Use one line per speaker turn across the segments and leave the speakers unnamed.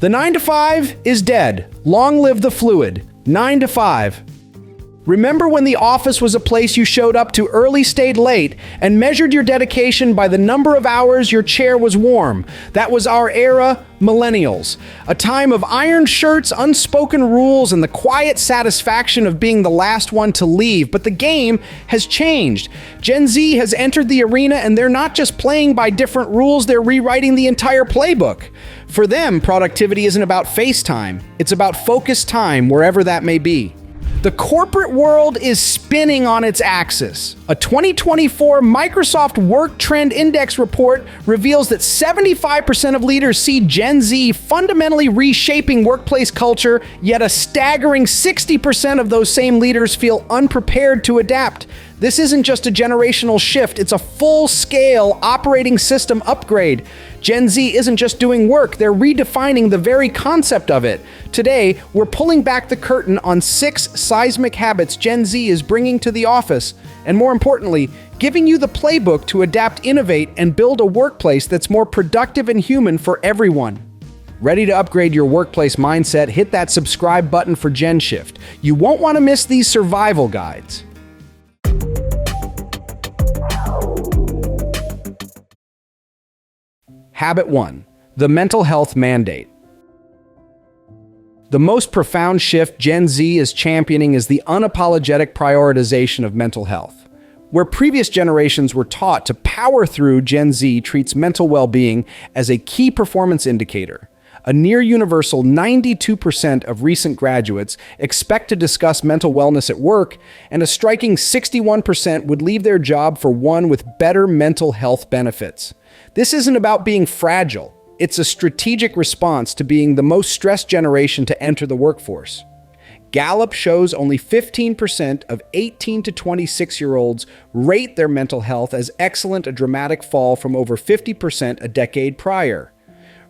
The 9 to 5 is dead. Long live the fluid. 9 to 5. Remember when the office was a place you showed up to early, stayed late, and measured your dedication by the number of hours your chair was warm? That was our era, millennials. A time of ironed shirts, unspoken rules, and the quiet satisfaction of being the last one to leave. But the game has changed. Gen Z has entered the arena, and they're not just playing by different rules, they're rewriting the entire playbook. For them, productivity isn't about face time. It's about focused time, wherever that may be. The corporate world is spinning on its axis. A 2024 Microsoft Work Trend Index report reveals that 75% of leaders see Gen Z fundamentally reshaping workplace culture, yet a staggering 60% of those same leaders feel unprepared to adapt. This isn't just a generational shift, it's a full-scale operating system upgrade. Gen Z isn't just doing work, they're redefining the very concept of it. Today, we're pulling back the curtain on 6 seismic habits Gen Z is bringing to the office, and more importantly, giving you the playbook to adapt, innovate, and build a workplace that's more productive and human for everyone. Ready to upgrade your workplace mindset? Hit that subscribe button for GENSHIFT. You won't want to miss these survival guides. Habit 1. The mental health mandate. The most profound shift Gen Z is championing is the unapologetic prioritization of mental health. Where previous generations were taught to power through, Gen Z treats mental well-being as a key performance indicator. A near-universal 92% of recent graduates expect to discuss mental wellness at work, and a striking 61% would leave their job for one with better mental health benefits. This isn't about being fragile. It's a strategic response to being the most stressed generation to enter the workforce. Gallup shows only 15% of 18 to 26-year-olds rate their mental health as excellent, a dramatic fall from over 50% a decade prior.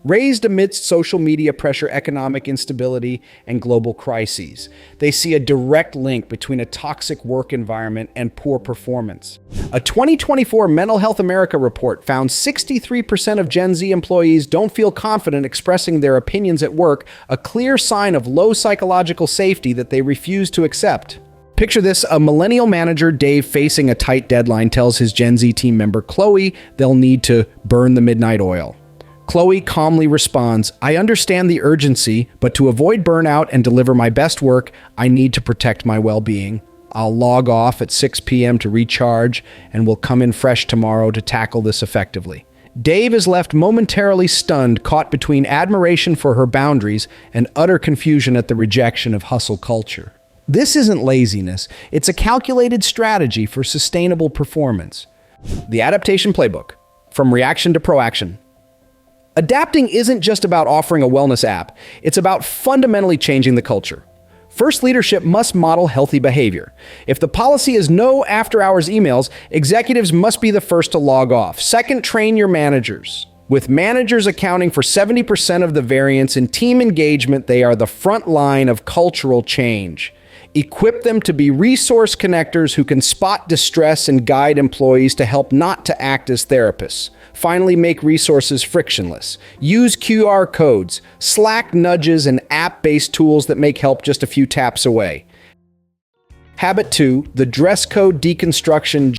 Raised amidst social media pressure, economic instability, and global crises, they see a direct link between a toxic work environment and poor performance. A 2024 Mental Health America report found 63% of Gen Z employees don't feel confident expressing their opinions at work, a clear sign of low psychological safety that they refuse to accept. Picture this: a millennial manager, Dave, facing a tight deadline, tells his Gen Z team member, Chloe, they'll need to burn the midnight oil. Chloe calmly responds, I understand the urgency, but to avoid burnout and deliver my best work, I need to protect my well-being. I'll log off at 6 p.m. to recharge, and will come in fresh tomorrow to tackle this effectively. Dave is left momentarily stunned, caught between admiration for her boundaries and utter confusion at the rejection of hustle culture. This isn't laziness, it's a calculated strategy for sustainable performance. The adaptation playbook, from reaction to proaction. Adapting isn't just about offering a wellness app, it's about fundamentally changing the culture. First, leadership must model healthy behavior. If the policy is no after-hours emails, executives must be the first to log off. Second, train your managers. With managers accounting for 70% of the variance in team engagement, they are the front line of cultural change. Equip them to be resource connectors who can spot distress and guide employees to help, not to act as therapists. Finally, make resources frictionless. Use QR codes, Slack nudges, and app-based tools that make help just a few taps away. Habit 2, the dress code deconstruction.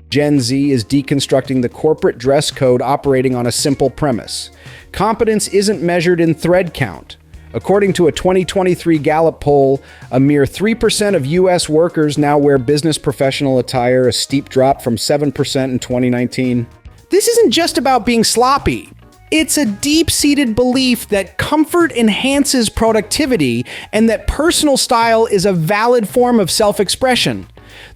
Gen Z is deconstructing the corporate dress code, operating on a simple premise. Competence isn't measured in thread count. According to a 2023 Gallup poll, a mere 3% of U.S. workers now wear business professional attire, a steep drop from 7% in 2019. This isn't just about being sloppy. It's a deep-seated belief that comfort enhances productivity and that personal style is a valid form of self-expression.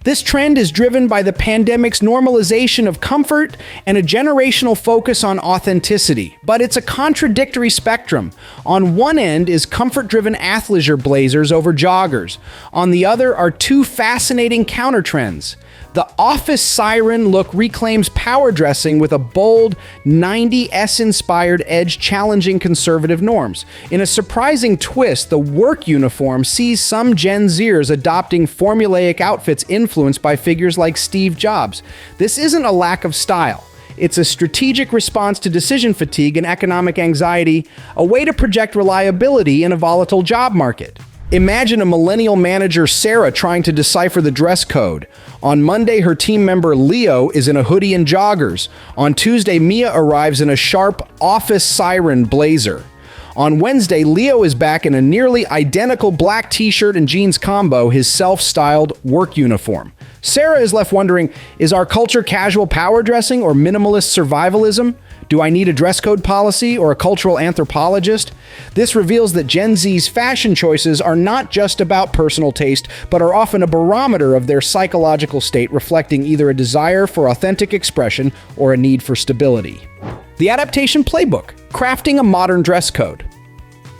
This trend is driven by the pandemic's normalization of comfort and a generational focus on authenticity. But it's a contradictory spectrum. On one end is comfort-driven athleisure blazers over joggers. On the other are two fascinating countertrends. The office siren look reclaims power dressing with a bold 90s-inspired edge, challenging conservative norms. In a surprising twist, the work uniform sees some Gen Zers adopting formulaic outfits influenced by figures like Steve Jobs. This isn't a lack of style. It's a strategic response to decision fatigue and economic anxiety, a way to project reliability in a volatile job market. Imagine a millennial manager, Sarah, trying to decipher the dress code. On Monday, her team member, Leo, is in a hoodie and joggers. On Tuesday, Mia arrives in a sharp office siren blazer. On Wednesday, Leo is back in a nearly identical black t-shirt and jeans combo, his self-styled work uniform. Sarah is left wondering, is our culture casual power dressing or minimalist survivalism? Do I need a dress code policy or a cultural anthropologist? This reveals that Gen Z's fashion choices are not just about personal taste, but are often a barometer of their psychological state, reflecting either a desire for authentic expression or a need for stability. The Adaptation Playbook: Crafting a Modern Dress Code.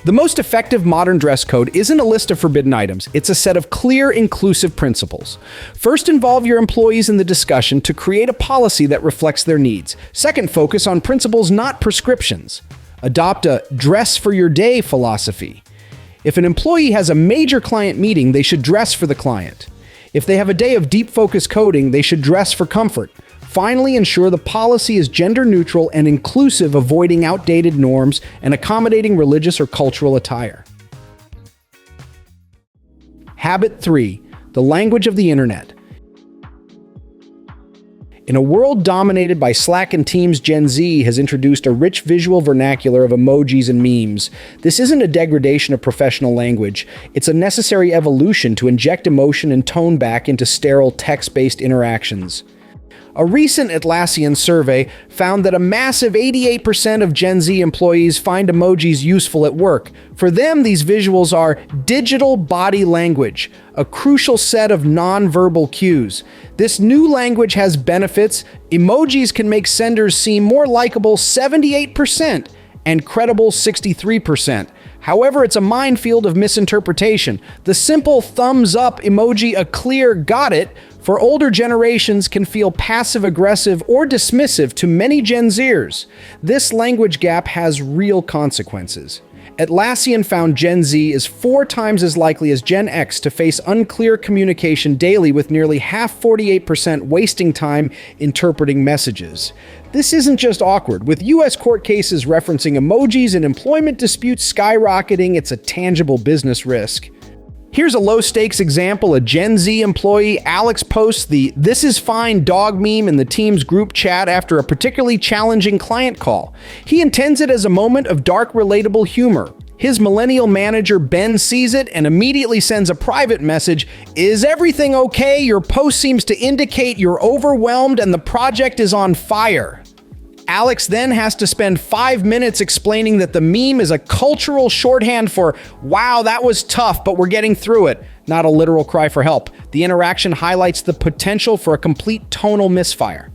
The most effective modern dress code isn't a list of forbidden items, it's a set of clear, inclusive principles. First, involve your employees in the discussion to create a policy that reflects their needs. Second, focus on principles, not prescriptions. Adopt a dress for your day philosophy. If an employee has a major client meeting, they should dress for the client. If they have a day of deep focus coding, they should dress for comfort. Finally, ensure the policy is gender neutral and inclusive, avoiding outdated norms and accommodating religious or cultural attire. Habit 3. The language of the internet. In a world dominated by Slack and Teams, Gen Z has introduced a rich visual vernacular of emojis and memes. This isn't a degradation of professional language. It's a necessary evolution to inject emotion and tone back into sterile text-based interactions. A recent Atlassian survey found that a massive 88% of Gen Z employees find emojis useful at work. For them, these visuals are digital body language, a crucial set of non-verbal cues. This new language has benefits. Emojis can make senders seem more likable 78% and credible 63%. However, it's a minefield of misinterpretation. The simple thumbs up emoji, a clear "got it," for older generations can feel passive-aggressive or dismissive to many Gen Zers. This language gap has real consequences. Atlassian found Gen Z is 4 times as likely as Gen X to face unclear communication daily, with nearly half, 48%, wasting time interpreting messages. This isn't just awkward. With U.S. court cases referencing emojis and employment disputes skyrocketing, it's a tangible business risk. Here's a low-stakes example. A Gen Z employee, Alex, posts the "this is fine" dog meme in the team's group chat after a particularly challenging client call. He intends it as a moment of dark, relatable humor. His millennial manager, Ben, sees it and immediately sends a private message: "Is everything okay? Your post seems to indicate you're overwhelmed and the project is on fire." Alex then has to spend 5 minutes explaining that the meme is a cultural shorthand for "wow, that was tough, but we're getting through it," not a literal cry for help. The interaction highlights the potential for a complete tonal misfire.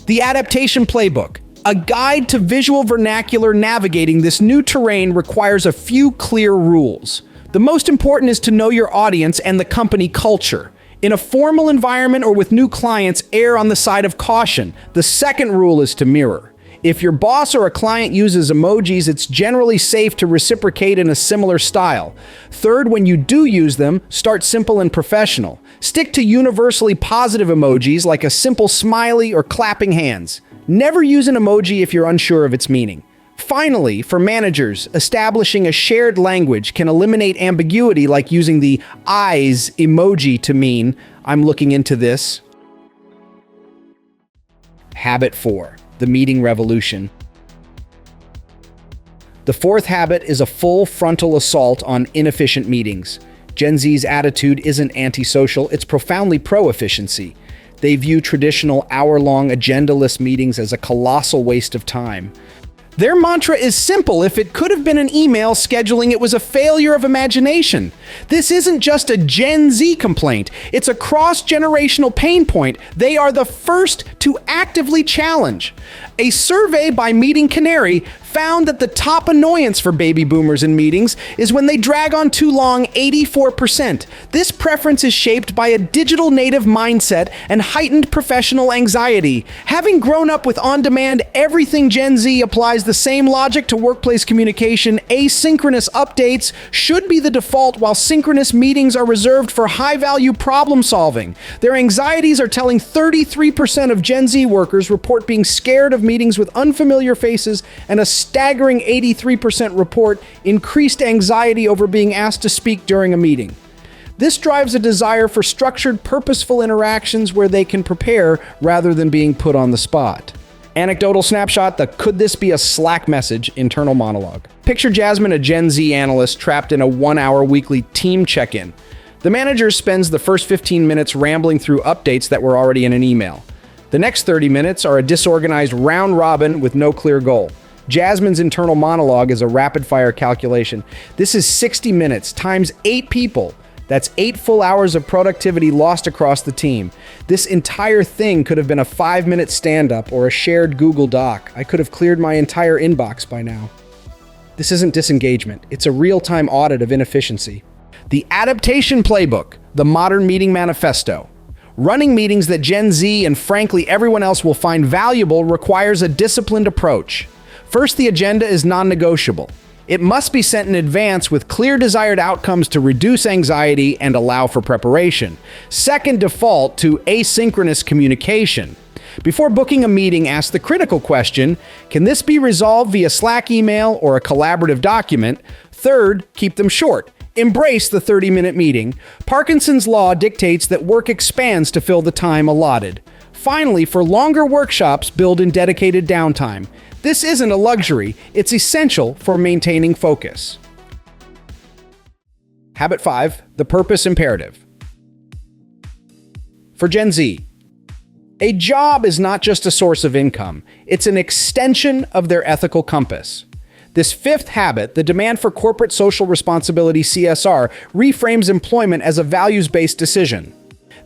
The Adaptation Playbook: A guide to visual vernacular. Navigating this new terrain requires a few clear rules. The most important is to know your audience and the company culture. In a formal environment or with new clients, err on the side of caution. The second rule is to mirror. If your boss or a client uses emojis, it's generally safe to reciprocate in a similar style. Third, when you do use them, start simple and professional. Stick to universally positive emojis like a simple smiley or clapping hands. Never use an emoji if you're unsure of its meaning. Finally, for managers, establishing a shared language can eliminate ambiguity, like using the eyes emoji to mean "I'm looking into this." Habit 4. The meeting revolution. The fourth habit is a full frontal assault on inefficient meetings. Gen Z's attitude isn't antisocial, it's profoundly pro-efficiency. They view traditional hour-long agendaless meetings as a colossal waste of time. Their mantra is simple: if it could have been an email, scheduling it was a failure of imagination. This isn't just a Gen Z complaint, it's a cross-generational pain point they are the first to actively challenge. A survey by Meeting Canary found that the top annoyance for baby boomers in meetings is when they drag on too long, 84%. This preference is shaped by a digital native mindset and heightened professional anxiety. Having grown up with on-demand everything, Gen Z applies the same logic to workplace communication. Asynchronous updates should be the default, while synchronous meetings are reserved for high-value problem solving. Their anxieties are telling 33% of Gen Z workers report being scared of meetings with unfamiliar faces, and a staggering 83% report increased anxiety over being asked to speak during a meeting. This drives a desire for structured, purposeful interactions where they can prepare rather than being put on the spot. Anecdotal snapshot, the "could this be a Slack message" internal monologue. Picture Jasmine, a Gen Z analyst, trapped in a 1-hour weekly team check-in. The manager spends the first 15 minutes rambling through updates that were already in an email. The next 30 minutes are a disorganized round robin with no clear goal. Jasmine's internal monologue is a rapid-fire calculation. This is 60 minutes times 8 people. That's 8 full hours of productivity lost across the team. This entire thing could have been a 5-minute stand-up or a shared Google Doc. I could have cleared my entire inbox by now. This isn't disengagement. It's a real-time audit of inefficiency. The adaptation playbook, the modern meeting manifesto. Running meetings that Gen Z and frankly everyone else will find valuable requires a disciplined approach. First, the agenda is non-negotiable. It must be sent in advance with clear desired outcomes to reduce anxiety and allow for preparation. Second, default to asynchronous communication. Before booking a meeting, ask the critical question, can this be resolved via Slack email or a collaborative document? Third, keep them short. Embrace the 30-minute meeting. Parkinson's law dictates that work expands to fill the time allotted. Finally, for longer workshops, build in dedicated downtime. This isn't a luxury, it's essential for maintaining focus. Habit 5, the purpose imperative. For Gen Z, a job is not just a source of income, it's an extension of their ethical compass. This fifth habit, the demand for corporate social responsibility (CSR), reframes employment as a values-based decision.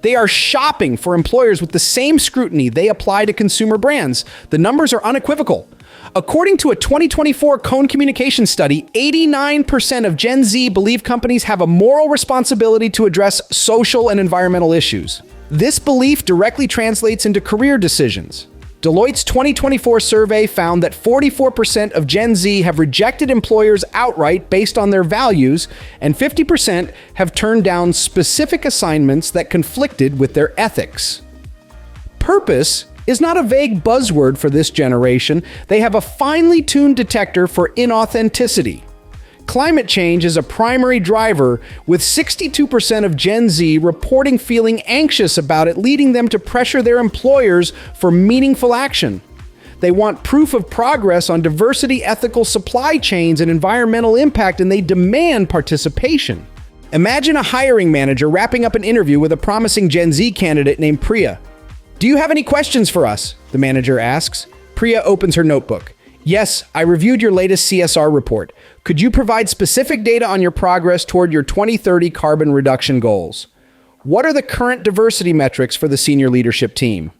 They are shopping for employers with the same scrutiny they apply to consumer brands. The numbers are unequivocal. According to a 2024 Cone Communication study, 89% of Gen Z believe companies have a moral responsibility to address social and environmental issues. This belief directly translates into career decisions. Deloitte's 2024 survey found that 44% of Gen Z have rejected employers outright based on their values, and 50% have turned down specific assignments that conflicted with their ethics. Purpose is not a vague buzzword for this generation. They have a finely tuned detector for inauthenticity. Climate change is a primary driver, with 62% of Gen Z reporting feeling anxious about it, leading them to pressure their employers for meaningful action. They want proof of progress on diversity, ethical supply chains, and environmental impact, and they demand participation. Imagine a hiring manager wrapping up an interview with a promising Gen Z candidate named Priya. "Do you have any questions for us?" the manager asks. Priya opens her notebook. "Yes, I reviewed your latest CSR report. Could you provide specific data on your progress toward your 2030 carbon reduction goals? What are the current diversity metrics for the senior leadership team?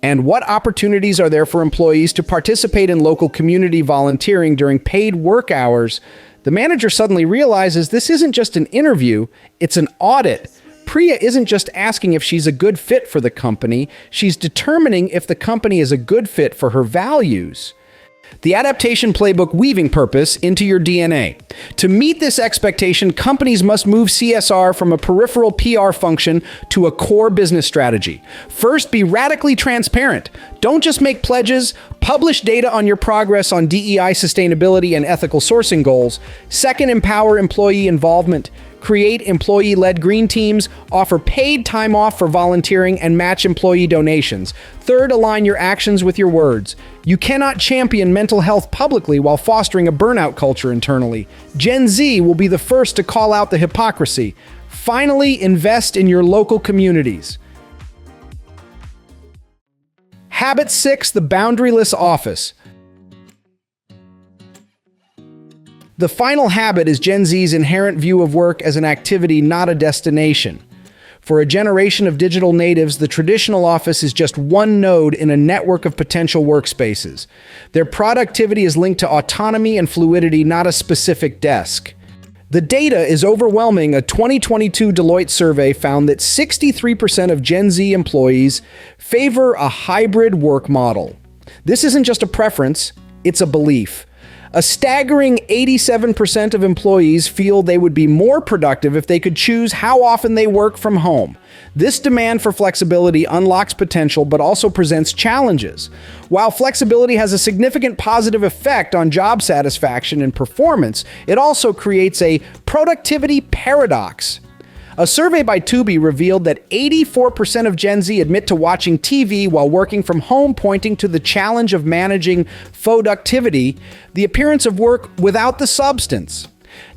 And what opportunities are there for employees to participate in local community volunteering during paid work hours?" The manager suddenly realizes this isn't just an interview, it's an audit. Priya isn't just asking if she's a good fit for the company, she's determining if the company is a good fit for her values. The adaptation playbook, weaving purpose into your DNA. To meet this expectation, companies must move CSR from a peripheral PR function to a core business strategy. First, be radically transparent. Don't just make pledges, publish data on your progress on DEI sustainability and ethical sourcing goals. Second, empower employee involvement. Create employee-led green teams, offer paid time off for volunteering, and match employee donations. Third, align your actions with your words. You cannot champion mental health publicly while fostering a burnout culture internally. Gen Z will be the first to call out the hypocrisy. Finally, invest in your local communities. Habit 6, the Boundaryless office. The final habit is Gen Z's inherent view of work as an activity, not a destination. For a generation of digital natives, the traditional office is just one node in a network of potential workspaces. Their productivity is linked to autonomy and fluidity, not a specific desk. The data is overwhelming. A 2022 Deloitte survey found that 63% of Gen Z employees favor a hybrid work model. This isn't just a preference, it's a belief. A staggering 87% of employees feel they would be more productive if they could choose how often they work from home. This demand for flexibility unlocks potential but also presents challenges. While flexibility has a significant positive effect on job satisfaction and performance, it also creates a productivity paradox. A survey by Tubi revealed that 84% of Gen Z admit to watching TV while working from home, pointing to the challenge of managing productivity, the appearance of work without the substance.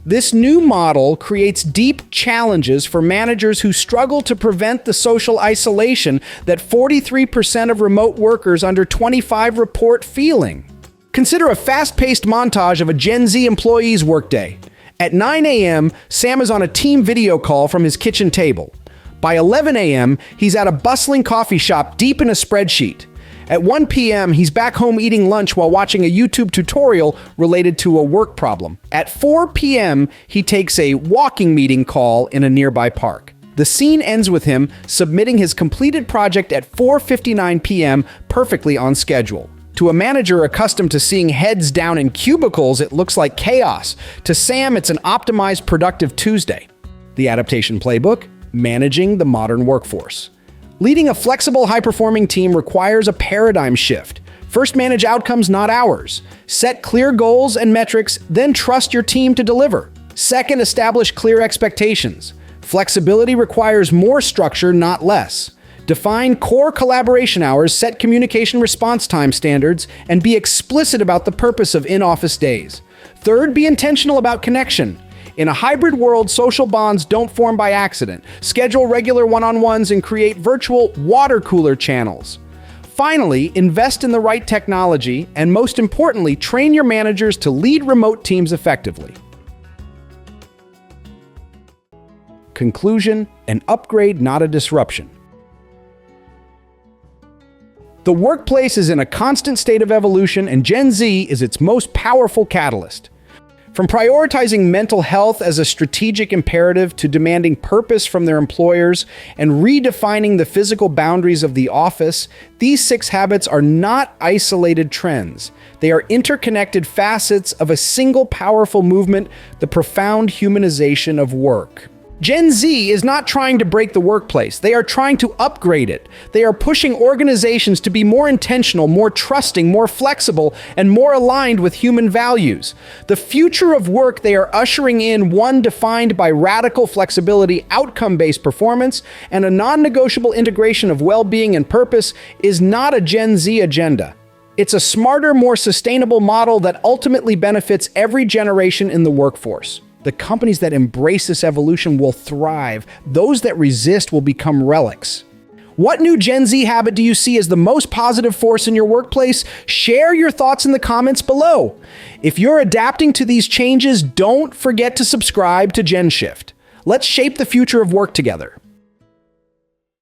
This new model creates deep challenges for managers who struggle to prevent the social isolation that 43% of remote workers under 25 report feeling. Consider a fast-paced montage of a Gen Z employee's workday. At 9 a.m., Sam is on a team video call from his kitchen table. By 11 a.m., he's at a bustling coffee shop deep in a spreadsheet. At 1 p.m., he's back home eating lunch while watching a YouTube tutorial related to a work problem. At 4 p.m., he takes a walking meeting call in a nearby park. The scene ends with him submitting his completed project at 4:59 p.m., perfectly on schedule. To a manager accustomed to seeing heads down in cubicles, it looks like chaos. To Sam, it's an optimized, productive Tuesday. The adaptation playbook: managing the modern workforce. Leading a flexible, high-performing team requires a paradigm shift. First, manage outcomes, not hours. Set clear goals and metrics, then trust your team to deliver. Second, establish clear expectations. Flexibility requires more structure, not less. Define core collaboration hours, set communication response time standards, and be explicit about the purpose of in-office days. Third, be intentional about connection. In a hybrid world, social bonds don't form by accident. Schedule regular one-on-ones and create virtual water cooler channels. Finally, invest in the right technology, and most importantly, train your managers to lead remote teams effectively. Conclusion: an upgrade, not a disruption. The workplace is in a constant state of evolution, and Gen Z is its most powerful catalyst. From prioritizing mental health as a strategic imperative to demanding purpose from their employers and redefining the physical boundaries of the office, these 6 habits are not isolated trends. They are interconnected facets of a single powerful movement: the profound humanization of work. Gen Z is not trying to break the workplace. They are trying to upgrade it. They are pushing organizations to be more intentional, more trusting, more flexible, and more aligned with human values. The future of work they are ushering in, one defined by radical flexibility, outcome-based performance, and a non-negotiable integration of well-being and purpose, is not a Gen Z agenda. It's a smarter, more sustainable model that ultimately benefits every generation in the workforce. The companies that embrace this evolution will thrive. Those that resist will become relics. What new Gen Z habit do you see as the most positive force in your workplace? Share your thoughts in the comments below. If you're adapting to these changes, don't forget to subscribe to GENSHIFT. Let's shape the future of work together.